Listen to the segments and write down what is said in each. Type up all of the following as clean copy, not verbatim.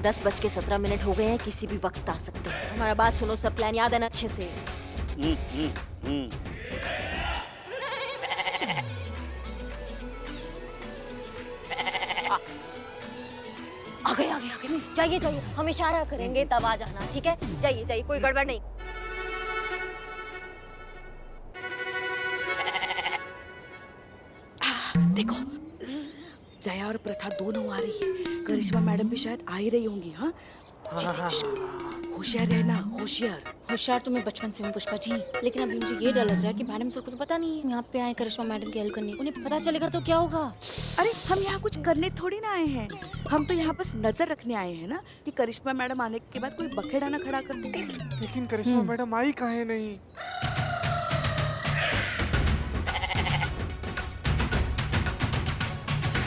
10:17 हो गए हैं, किसी भी वक्त आ सकते हैं। हमारा बात सुनो, सब प्लान याद है ना अच्छे से? आ गए आ गए आ गए। जाइए जाइए, हम इशारा करेंगे तब आ जाना, ठीक है? जाइए जाइए, कोई गड़बड़ नहीं। देखो, जया और प्रथा दोनों आ रही है। करिश्मा मैडम भी शायद आ ही रही होंगी। हाँ, होशियार रहना, होशियार। होशियार तो मैं बचपन से हूँ पुष्पा जी, लेकिन अभी मुझे ये डर लग रहा है कि मैडम सर को तो पता नहीं है यहाँ पे आए करिश्मा मैडम की हेल्प करने। उन्हें पता चलेगा तो क्या होगा? अरे हम यहाँ कुछ करने थोड़ी ना आए हैं, हम तो यहाँ बस नजर रखने आए हैं ना, कि करिश्मा मैडम आने के बाद कोई बखेड़ा ना खड़ा कर दे इसलिए। लेकिन करिश्मा मैडम आई काहे नहीं?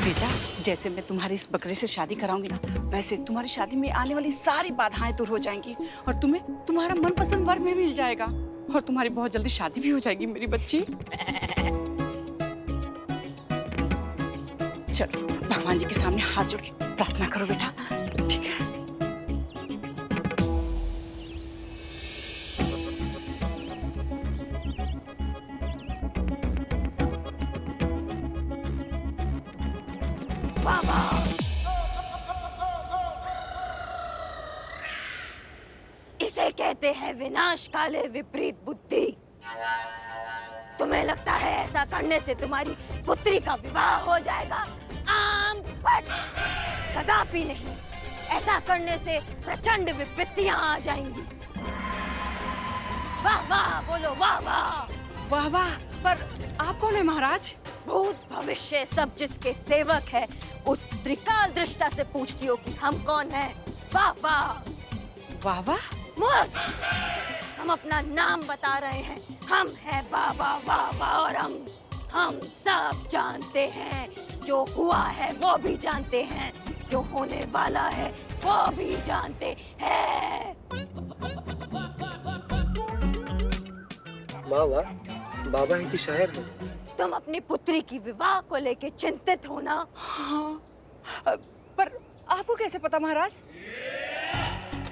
बेटा, जैसे मैं तुम्हारी इस बकरे से शादी कराऊंगी ना, वैसे तुम्हारी शादी में आने वाली सारी बाधाएं दूर हो जाएंगी और तुम्हें तुम्हारा मनपसंद वर भी मिल जाएगा और तुम्हारी बहुत जल्दी शादी भी हो जाएगी मेरी बच्ची। चलो भगवान जी के सामने हाथ जोड़ के प्रार्थना करो बेटा, ठीक है? इसे कहते हैं विनाश काले विपरीत बुद्धि। तुम्हें लगता है ऐसा करने से तुम्हारी पुत्री का विवाह हो जाएगा? कदापि नहीं। ऐसा करने से प्रचंड विपत्तियां आ जाएंगी। वाह वाह बोलो, वाह वाह। वाह वाह, पर आप कौन है महाराज? भूत भविष्य सब जिसके सेवक है, उस त्रिकाल दृष्टा से पूछती हो कि हम कौन हैं? वाह वाह। वाह वाह, मूर्ख, हम अपना नाम बता रहे हैं। हम हैं बाबा वाह वाह और हम सब जानते हैं। जो हुआ है वो भी जानते हैं, जो होने वाला है वो भी जानते हैं। वाह वाह, बाबा इनकी शायर हो। तुम अपनी पुत्री की विवाह को लेके चिंतित हो ना? हाँ, पर आपको कैसे पता महाराज?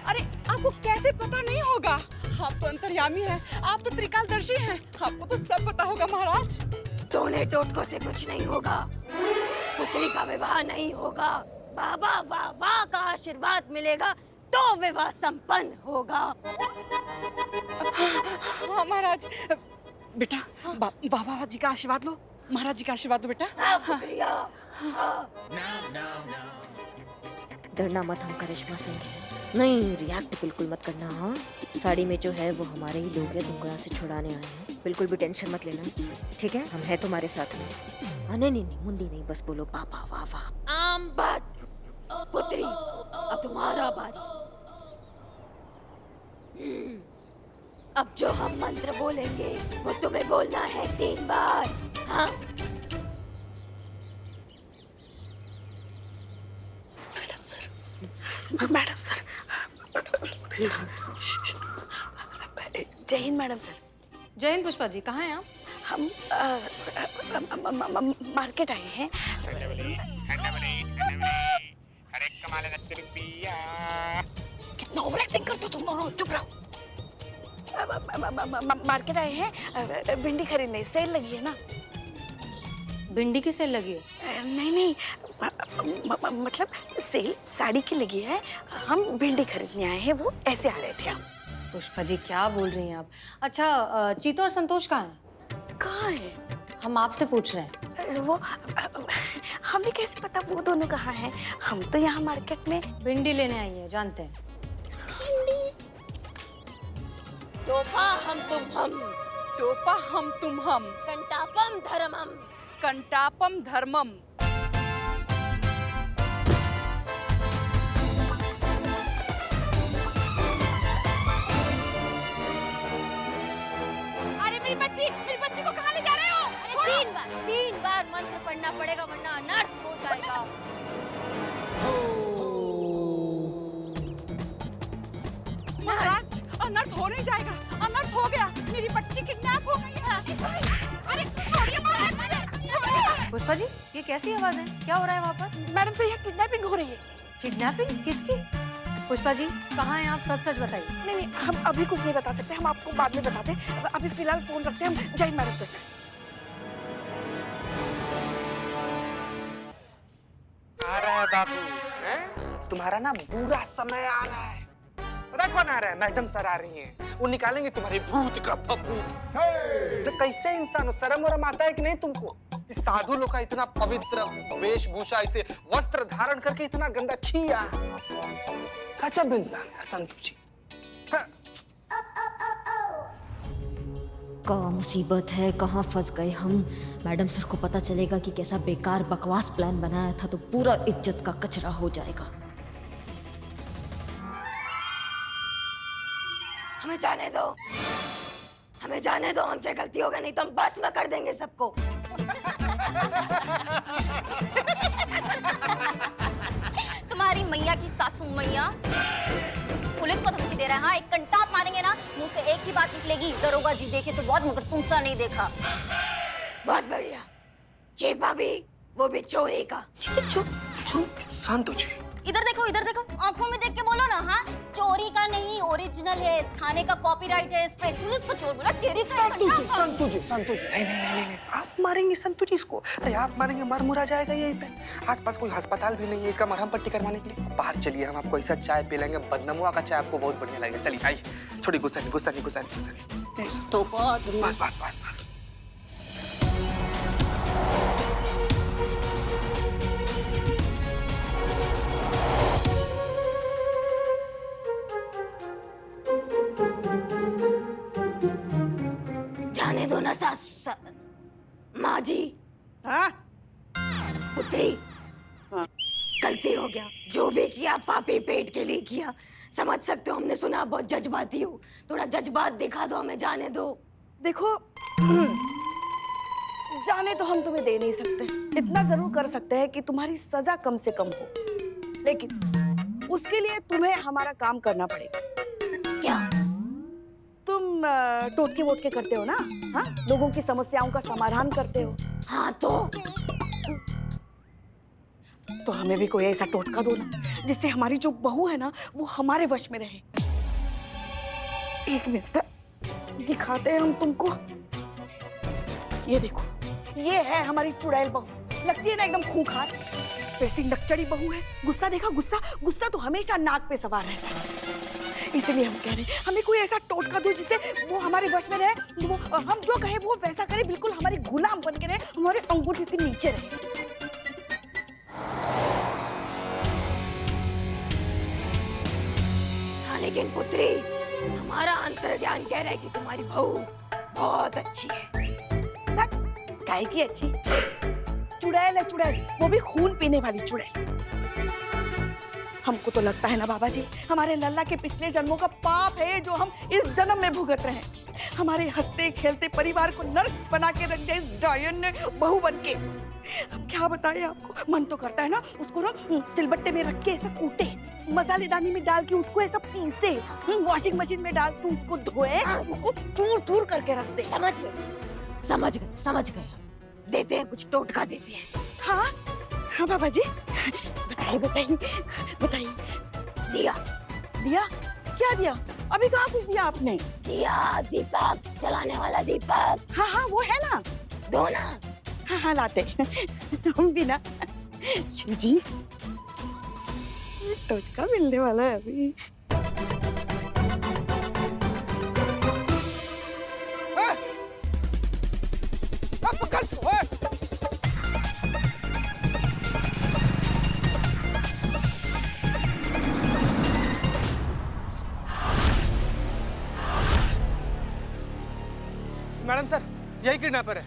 अरे आपको कैसे पता नहीं होगा? आप तो अंतर्यामी हैं, आप तो त्रिकालदर्शी हैं, आपको तो सब पता होगा महाराज। टोने टोटकों से कुछ नहीं होगा, पुत्री का विवाह नहीं होगा। बाबा वाह वाह का आशीर्वाद मिलेगा तो विवाह संपन्न होगा। हाँ महाराज, बेटा बाबा जी का आशीर्वाद लो, महाराज जी का आशीर्वाद दो बेटा। हाँ, शुक्रिया। हाँ। डरना मत, हम करिश्मा सिंह हैं। नहीं, रिएक्ट बिल्कुल मत करना। हाँ, साड़ी में जो है वो हमारे ही लोग हैं, तुमको यहाँ से छुड़ाने आए हैं। बिल्कुल भी टेंशन मत लेना, ठीक है? हम हैं तुम्हारे साथ में। हाँ, नहीं नहीं नहीं, मुंडी नहीं, बस बोलो बाबा वाह वाह। आम बट पुत्री, अब तुम्हारा बारी। अब जो हम मंत्र बोलेंगे वो तुम्हें बोलना है 3 बार। हाँ? मैडम सर, मैडम सर, जय हिंद मैडम सर। जय हिंद पुष्पा जी, कहाँ हैं आप? हम मार्केट आए हैं। कितना ओवर एक्टिंग करते हो तुम दोनों, चुप रहो। मार्केट आए हैं भिंडी खरीदने, सेल लगी है ना। भिंडी की सेल लगी है? नहीं नहीं, मतलब सेल साड़ी की लगी है, हम भिंडी खरीदने आए हैं, वो ऐसे आ रहे थे हम। पुष्पा जी क्या बोल रही हैं आप? अच्छा, चीतू और संतोष कहाँ हैं? कहाँ है? हम आपसे पूछ रहे हैं। वो हमें कैसे पता वो दोनों कहाँ हैं? हम तो यहाँ मार्केट में भिंडी लेने आई है, जानते हैं। टोपा हम तुम हम, टोपा हम तुम हम, कंटापम धर्मम, कंटापम धर्मम। अरे मेरी बच्ची को कहाँ ले जा रहे हो? 3 बार मंत्र पढ़ना पड़ेगा वरना अनर्थ हो जाएगा। महाराज, अनर्थ हो नहीं जाएगा, अनर्थ हो गया, मेरी बच्ची किडनैप हो गई है। अरे छोड़िए महाराज, छोड़िए। पुष्पा जी, ये कैसी आवाज है? क्या हो रहा है वहाँ पर? मैडम से यहाँ किडनैपिंग हो रही है। किडनैपिंग किसकी? पुष्पा जी कहाँ हैं आप? सच सच बताइए। नहीं नहीं, हम अभी कुछ नहीं बता सकते, हम आपको बाद में बताते हैं। अभी फिलहाल फोन रखते हैं हम जय मैडम से। आ रहा है बाबू, हैं? तुम्हारा ना बुरा समय आ रहा है। पता कौन आ रहा है? मैडम सर आ रही हैं। वो निकालेंगे तुम्हारी भूत का भभूत। तो कैसे इंसान हो, शर्म वरम आता है कि नहीं तुमको? इस साधु लोग का इतना पवित्र वेशभूषा, इसे वस्त्र धारण करके इतना गंदा छी यार। गजब इंसान है संतु जी। हाँ। कहाँ मुसीबत है, कहाँ फंस गए हम। मैडम सर को पता चलेगा कि कैसा बेकार बकवास प्लान बनाया था तो पूरा इज्जत का कचरा हो जाएगा। हमें जाने दो, हमें जाने दो, हमसे गलती होगा नहीं तो हम बस में कर देंगे सबको। तुम्हारी मैया की सासू मैया पुलिस को धमकी दे रहा है। हाँ, एक कंटाप मारेंगे ना, मुंह से एक ही बात निकलेगी, दरोगा जी देखे तो बहुत मगर तुमसा नहीं देखा। बहुत बढ़िया। चीफ भाभी, वो भी चोरी का। चुप चुप संतु जी। इधर देखो, आंखों में देख के बोलो ना। हाँ, चोरी का नहीं, ओरिजिनल है, इस थाने का कॉपीराइट है इस पे। पुलिस को चोर बोला, तेरी तो संतु जी। नहीं, आप मारेंगे संतु जी इसको। अरे आप मारेंगे, मर मुरा जाएगा यहीं पे। आसपास कोई अस्पताल भी नहीं है इसका मरहम पट्टी करवाने के लिए। बाहर चलिए, हम आपको ऐसा चाय पिलाएंगे, बदनमुआ का चाय आपको बहुत बढ़िया लगेगा। चलिए आइए, छोड़ी गुस्सा नहीं। तो बस। जाने दो ना माँ जी। हाँ? पुत्री, गलती हो गया। जो भी किया पापी पेट के लिए किया। समझ सकते हो, हमने सुना बहुत जज्बाती हो, थोड़ा जज्बात दिखा दो, हमें जाने दो। देखो, जाने तो हम तुम्हें दे नहीं सकते, इतना जरूर कर सकते हैं कि तुम्हारी सजा कम से कम हो, लेकिन उसके लिए तुम्हें हमारा काम करना पड़ेगा। क्या? तुम टोटके वोटके करते हो ना? हाँ, लोगों की समस्याओं का समाधान करते हो। हाँ तो हमें भी कोई ऐसा टोटका दो ना, जिससे हमारी जो बहू है ना वो हमारे वश में रहे। एक मिनट दिखाते हैं हम तुमको। ये देखो, ये है हमारी चुड़ैल बहू। लगती है ना एकदम खूंखार, वैसी नकचड़ी बहू है। गुस्सा देखा, गुस्सा तो हमेशा नाक पे सवार रहता है। इसलिए हम कह रहे हैं, हमें कोई ऐसा टोटका दो जिससे वो हमारे वश में रहे, वो हम जो कहे वो वैसा करे, बिल्कुल हमारी गुलाम बन के रहे, हमारे अंगूठे के नीचे रहे। हाँ, लेकिन पुत्री, हमारा अंतर्ज्ञान कह रहा है कि तुम्हारी बहू बहुत अच्छी है। काहे की अच्छी? चुड़ैल है चुड़ैल, वो भी खून पीने वाली चुड़ैल। हमको तो लगता है ना बाबा जी, हमारे लल्ला के पिछले जन्मों का पाप है जो हम इस जन्म में भुगत रहे हैं। हमारे हंसते खेलते परिवार को नर्क बना के रख दिया इस डायन ने बहू बन के। हम क्या बताएं आपको, मन तो करता है ना उसको ना सिलबट्टे में रख के ऐसा कूटे, मसालेदानी में डाल के उसको ऐसा पीसे, वॉशिंग मशीन में डाल के उसको धोए, उसको दूर करके रख दे। समझ गए। देते हैं कुछ टोटका देते हैं। हाँ बाबा जी, बताइए। दिया क्या दिया? अभी कहाँ कुछ दिया आपने? दिया, दीपक जलाने वाला दीपक। हाँ वो है ना, दो ना। हाँ लाते हम भी ना। शिव जी, टोटका मिलने वाला है अभी। मैडम सर, यही किडनैपर है।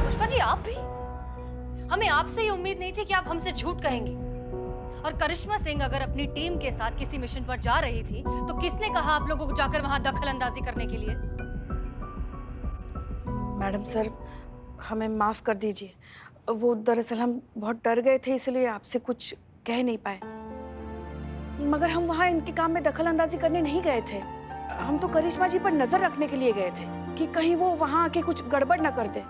पुष्पा जी, आप भी? हमें आपसे ये उम्मीद नहीं थी कि आप हमसे झूठ कहेंगे। और करिश्मा सिंह अगर अपनी टीम के साथ किसी मिशन पर जा रही थी तो किसने कहा आप लोगों को जाकर वहां दखल अंदाजी करने के लिए? मैडम सर, हमें माफ कर दीजिए। वो दरअसल हम बहुत डर गए थे, इसलिए आपसे कुछ कह नहीं पाए। मगर हम वहाँ इनके काम में दखल अंदाजी करने नहीं गए थे। हम तो करिश्मा जी पर नजर रखने के लिए गए थे कि कहीं वो वहाँ आके कुछ गड़बड़ ना कर दे।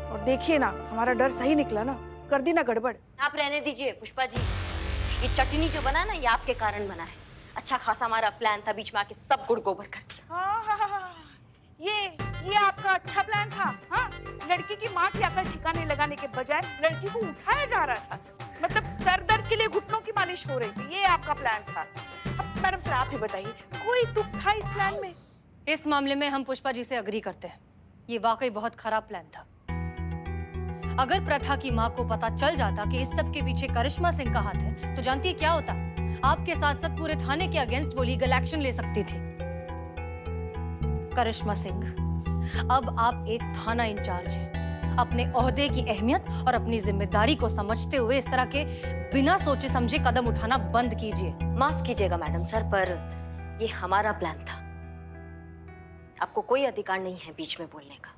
और देखिए ना, हमारा डर सही निकला ना, कर दी ना गड़बड़। आप रहने दीजिए पुष्पा जी, ये चटनी जो बना ना ये आपके कारण बना है। अच्छा खासा हमारा प्लान था, बीच में आके सब गुड़ गोबर कर दिया। हाँ, ये आपका अच्छा प्लान था। हाँ, लड़की की माँ की अकल ठिकाने लगाने के बजाय लड़की को उठाया जा रहा था। मतलब सर दर्द के लिए घुटनों की मालिश हो रही थी, ये आपका प्लान था। अब मैडम सर आप ही बताइए, कोई तुक था इस प्लान में? इस मामले में हम पुष्पा जी से अग्री करते हैं। ये वाकई बहुत खराब प्लान था। अगर प्रथा की माँ को पता चल जाता कि इस सब के पीछे करिश्मा सिंह का हाथ है तो जानती है क्या होता? आपके साथ साथ पूरे थाने के अगेंस्ट वो लीगल एक्शन ले सकती थी। करिश्मा सिंह, अब आप एक थाना इंचार्ज हैं। अपने ओहदे की अहमियत और अपनी जिम्मेदारी को समझते हुए इस तरह के बिना सोचे समझे कदम उठाना बंद कीजिए। माफ कीजिएगा मैडम सर, पर ये हमारा प्लान था। आपको कोई अधिकार नहीं है बीच में बोलने का।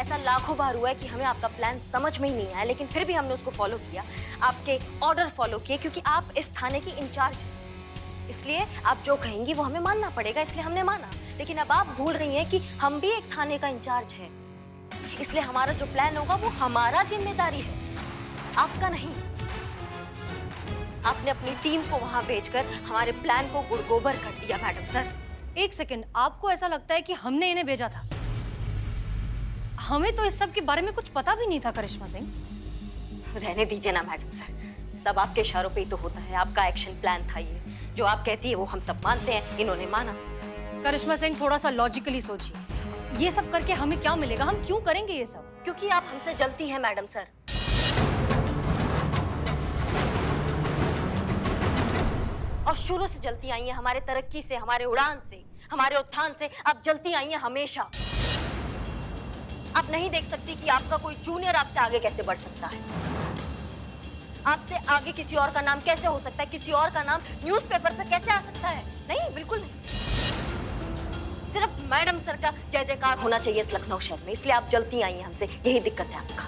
ऐसा लाखों बार हुआ है कि हमें आपका प्लान समझ में ही नहीं आया, लेकिन फिर भी हमने उसको फॉलो किया, आपके ऑर्डर फॉलो किए, क्योंकि आप इस थाने की इंचार्ज हैं। इसलिए आप जो कहेंगी वो हमें मानना पड़ेगा, इसलिए हमने माना। लेकिन अब आप भूल रही हैं कि हम भी एक थाने का इंचार्ज है, इसलिए हमारा जो प्लान होगा वो हमारा जिम्मेदारी है, आपका नहीं। आपने अपनी टीम को वहां भेजकर हमारे प्लान को गुड़गोबर कर दिया मैडम सर। एक सेकंड, आपको ऐसा लगता है कि हमने इन्हें भेजा था? हमें तो इस सब के बारे में कुछ पता भी नहीं था करिश्मा सिंह। रहने दीजिए ना मैडम सर, सब आपके इशारों पे ही तो होता है। आपका एक्शन प्लान था ये, जो आप कहती है वो हम सब मानते हैं, इन्होंने माना। करिश्मा सिंह, थोड़ा सा लॉजिकली सोचिए। ये सब करके हमें क्या मिलेगा? हम क्यों करेंगे ये सब? क्योंकि आप हमसे जलती हैं मैडम सर। और शुरू से जलती आई हैं, हमारे तरक्की से, हमारे उड़ान से, हमारे उत्थान से आप जलती आई हैं हमेशा। आप नहीं देख सकती कि आपका कोई जूनियर आपसे आगे कैसे बढ़ सकता है? आपसे आगे किसी और का नाम कैसे हो सकता है? किसी और का नाम न्यूज़पेपर पर कैसे आ सकता है? नहीं, बिल्कुल नहीं। सिर्फ मैडम सर का जय जयकार होना चाहिए इस लखनऊ शहर में, इसलिए आप जलती आई हैं हमसे, यही दिक्कत है आपका।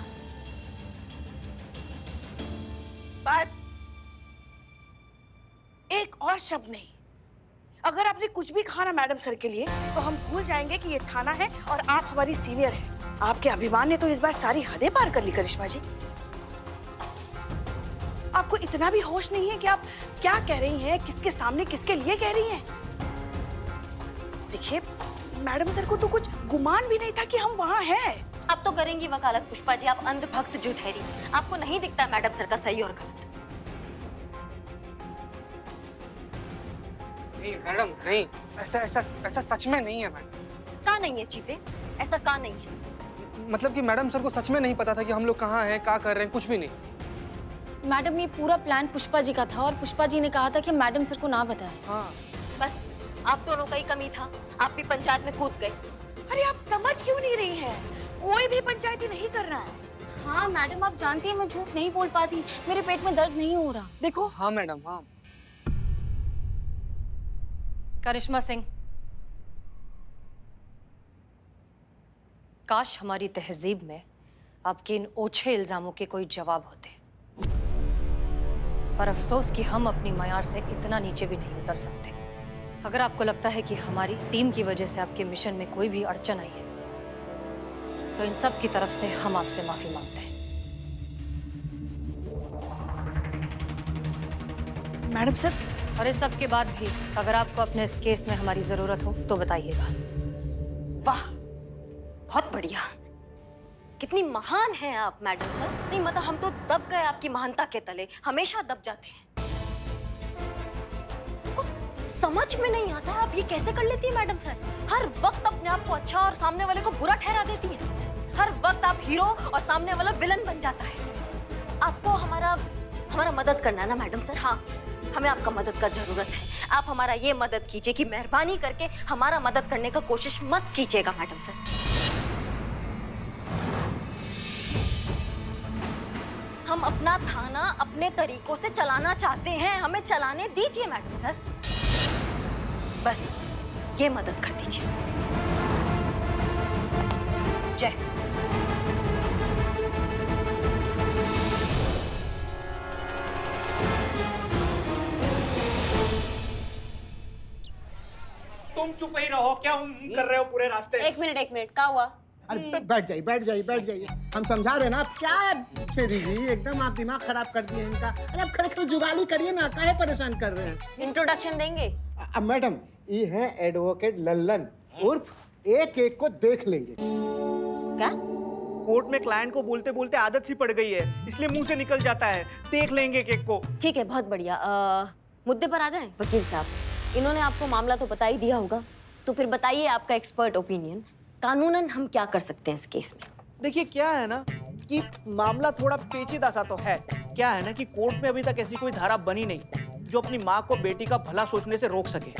बस एक और शब्द नहीं। अगर आपने कुछ भी कहा ना मैडम सर के लिए, तो हम भूल जाएंगे कि ये थाना है और आप हमारी सीनियर हैं। आपके अभिमान ने तो इस बार सारी हदें पार कर ली करिश्मा जी। आपको इतना भी होश नहीं है कि आप क्या कह रही हैं, किसके सामने, किसके लिए कह रही हैं। देखिए, मैडम सर को तो कुछ गुमान भी नहीं था कि हम वहाँ हैं। अब तो करेंगी वकालत पुष्पा जी, आप अंधभक्त जो ठहरी। आपको नहीं दिखता मैडम सर का सही और गलत? नहीं मैडम, नहीं, ऐसा सच में नहीं है मैडम। कहाँ नहीं है चीते? ऐसा कहाँ नहीं है? मतलब कि मैडम सर को सच में नहीं पता था कि हम लोग कहाँ हैं, क्या कर रहे हैं, कुछ भी नहीं। मैडम, ये पूरा प्लान पुष्पा जी का था और पुष्पा जी ने कहा था कि मैडम सर को ना बताएं। हाँ, बस आप दोनों का ही कमी था, आप भी पंचायत में कूद गए। अरे आप समझ क्यों नहीं रही हैं? कोई भी पंचायती नहीं कर रहा है। हाँ मैडम, आप जानती हैं मैं झूठ नहीं बोल पाती, मेरे पेट में दर्द नहीं हो रहा। देखो। हाँ मैडम, हाँ। करिश्मा सिंह, काश हमारी तहजीब में आपके इन ओछे इल्जामों के कोई जवाब होते, पर अफसोस कि हम अपनी मयार से इतना नीचे भी नहीं उतर सकते। अगर आपको लगता है कि हमारी टीम की वजह से आपके मिशन में कोई भी अड़चन आई है, तो इन सब की तरफ से हम आपसे माफी मांगते हैं। मैडम सर, और इस सब के बाद भी अगर आपको अपने इस केस में हमारी जरूरत हो तो बताइएगा। वाह, बहुत बढ़िया। कितनी महान हैं आप मैडम सर। नहीं मतलब हम तो दब गए आपकी महानता के तले, हमेशा दब जाते हैं। को समझ में नहीं आता आप ये कैसे कर लेती है मैडम सर। हर वक्त अपने आप को अच्छा और सामने वाले को बुरा ठहरा देती है। हर वक्त आप हीरो और सामने वाला विलन बन जाता है। आपको हमारा मदद करना है ना मैडम सर। हाँ, हमें आपका मदद का जरूरत है। आप हमारा ये मदद कीजिए कि मेहरबानी करके हमारा मदद करने का कोशिश मत कीजिएगा मैडम सर। हम अपना थाना अपने तरीकों से चलाना चाहते हैं, हमें चलाने दीजिए मैडम सर। बस ये मदद कर दीजिए। जय। तुम चुप ही रहो, क्या कर रहे हो पूरे रास्ते? एक मिनट, क्या हुआ? अरे बैठ जाइए। हम समझा रहे हैं ना, आप क्या श्री जी एकदम आप दिमाग खराब कर दिए इनका। अरे आप खड़े खड़े जुगाली करिए ना, काहे परेशान कर रहे हैं? इंट्रोडक्शन देंगे? अब मैडम ये है एडवोकेट लल्लन उर्फ एक एक को देख लेंगे। क्या? कोर्ट में क्लाइंट को बोलते बोलते आदत सी पड़ गई है, इसलिए मुंह से निकल जाता है। देख लेंगे केक को। ठीक है, बहुत बढ़िया। मुद्दे पर आ जाएं वकील साहब। इन्होंने आपको मामला तो बता ही दिया होगा, तो फिर बताइए आपका एक्सपर्ट ओपिनियन, कानूनन हम क्या कर सकते हैं इस केस में? देखिए क्या है ना कि मामला थोड़ा पेचीदा सा तो है। क्या है ना कि कोर्ट में अभी तक ऐसी कोई धारा बनी नहीं जो अपनी माँ को बेटी का भला सोचने से रोक सके।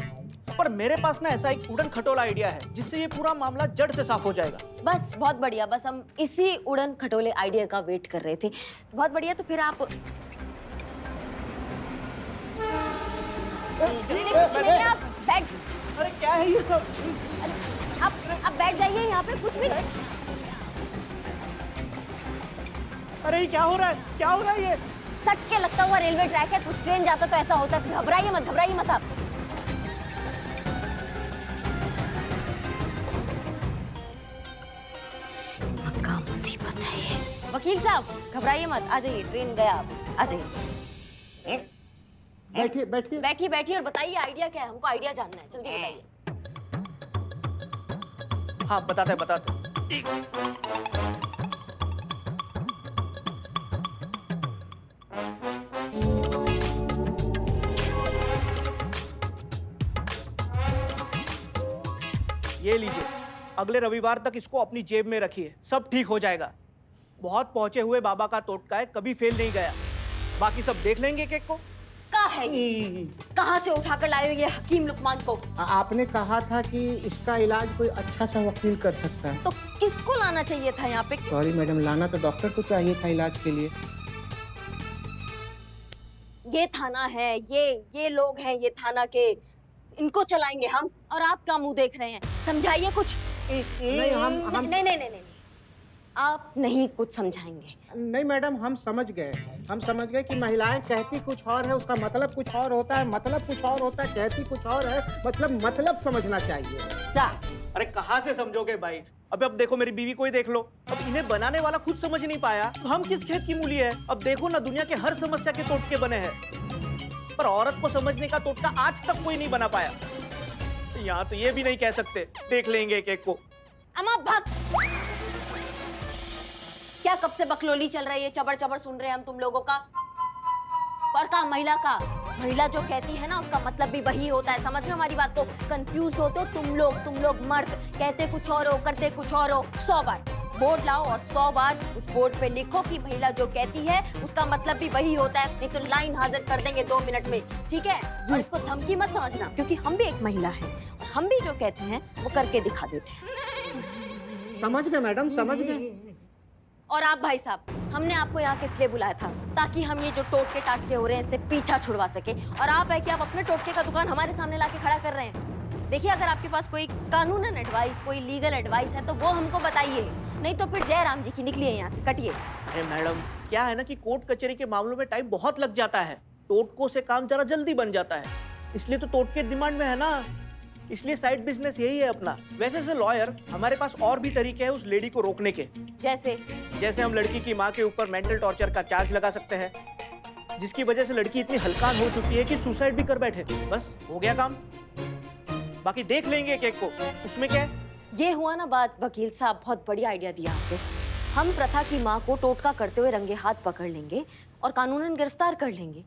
पर मेरे पास ना ऐसा एक उड़न खटोला आइडिया है जिससे ये पूरा मामला जड़ से साफ हो जाएगा। बस बहुत बढ़िया, बस हम इसी उड़न खटोले आइडिया का वेट कर रहे थे। बहुत बढ़िया, तो फिर आप नहीं, आप बैठ, अरे क्या है ये सब? आप बैठ जाइए यहाँ पे, कुछ भी नहीं। अरे ये क्या हो रहा है? क्या हो रहा है ये? सट के लगता हुआ रेलवे ट्रैक है, कुछ ट्रेन जाता तो ऐसा होता। घबराइए मत आप। क्या मुसीबत है ये? वकील साहब घबराइए मत, आ जाइए, ट्रेन गया, आप आ जाइए। बैठिए और बताइए आइडिया क्या है, हमको आइडिया जानना है, जल्दी बताइए। हाँ बताते। ये लीजिए, अगले रविवार तक इसको अपनी जेब में रखिए, सब ठीक हो जाएगा। बहुत पहुंचे हुए बाबा का टोटका है, कभी फेल नहीं गया। बाकी सब देख लेंगे केक को। क्या है ये? कहाँ से उठाकर लाए हो ये हकीम लुकमान को? आपने कहा था कि इसका इलाज कोई अच्छा सा वकील कर सकता है। तो किसको लाना चाहिए था यहाँ पे? सॉरी मैडम, लाना तो डॉक्टर को चाहिए था इलाज के लिए। ये थाना है, ये लोग हैं ये थाना के, इनको चलाएंगे हम, और आप क्या मुंह देख रहे हैं? समझाइए कुछ। नहीं, आप नहीं कुछ समझाएंगे। नहीं मैडम, हम समझ गए कि महिलाएं कहती कुछ और है, उसका मतलब कुछ और होता है, मतलब कुछ और होता है, कहती कुछ और है, मतलब समझना चाहिए। क्या? अरे कहाँ से समझोगे भाई? अब देखो मेरी बीवी को ही देख लो, अब इन्हें बनाने वाला खुद समझ नहीं पाया तो हम किस खेत की मूली है? अब देखो ना, दुनिया के हर समस्या के टोटके बने हैं, पर औरत को समझने का टोटका आज तक कोई नहीं बना पाया। यहाँ तो ये भी नहीं कह सकते देख लेंगे एक को। अम्मा भाग! क्या कब से बकलोली चल रही है, चबड़ सुन रहे हैं हम तुम लोगों का। और का महिला जो कहती है ना, उसका मतलब भी वही होता है। समझ रहे हो हमारी बात को? कंफ्यूज होते हो तुम लोग मर्द, कहते कुछ और हो, करते कुछ और हो। 100 बार बोर्ड लाओ और 100 बार उस बोर्ड पे लिखो कि महिला जो कहती है उसका मतलब भी वही होता है, नहीं तो लाइन हाजिर कर देंगे 2 मिनट में, ठीक है? और इसको धमकी मत समझना, क्योंकि हम भी एक महिला है और हम भी जो कहते हैं वो करके दिखा देते हैं। समझ गए मैडम, समझ गए। और आप भाई साहब, हमने आपको यहाँ किस लिए बुलाया था? ताकि हम ये जो टोटके टाटके हो रहे हैं इससे पीछा छुड़वा सके। और आप है कि आप अपने टोटके का दुकान हमारे सामने लाके खड़ा कर रहे हैं। देखिए, अगर आपके पास कोई कानूनन एडवाइस, कोई लीगल एडवाइस है तो वो हमको बताइए, नहीं तो फिर जय राम जी की निकलिए यहाँ से, कटिए। अरे मैडम, क्या है ना कि कोर्ट कचहरी के मामलों में टाइम बहुत लग जाता है, टोटकों से काम जरा जल्दी बन जाता है, इसलिए तो टोटके डिमांड में है ना, इसलिए साइड बिजनेस यही है अपना। वैसे से लॉयर हमारे पास और भी तरीके हैं उस लेडी को रोकने के। जैसे हम लड़की की माँ के ऊपर मेंटल टॉर्चर का चार्ज लगा सकते हैं, जिसकी वजह से लड़की इतनी हल्कान हो चुकी है कि सुसाइड भी कर बैठे। बस हो गया काम, बाकी देख लेंगे केक को, उसमें क्या है। ये हुआ ना बात। वकील साहब, बहुत बढ़िया आइडिया दिया आपने। हम प्रथा की माँ को टोटका करते हुए रंगे हाथ पकड़ लेंगे और कानूनन गिरफ्तार कर लेंगे।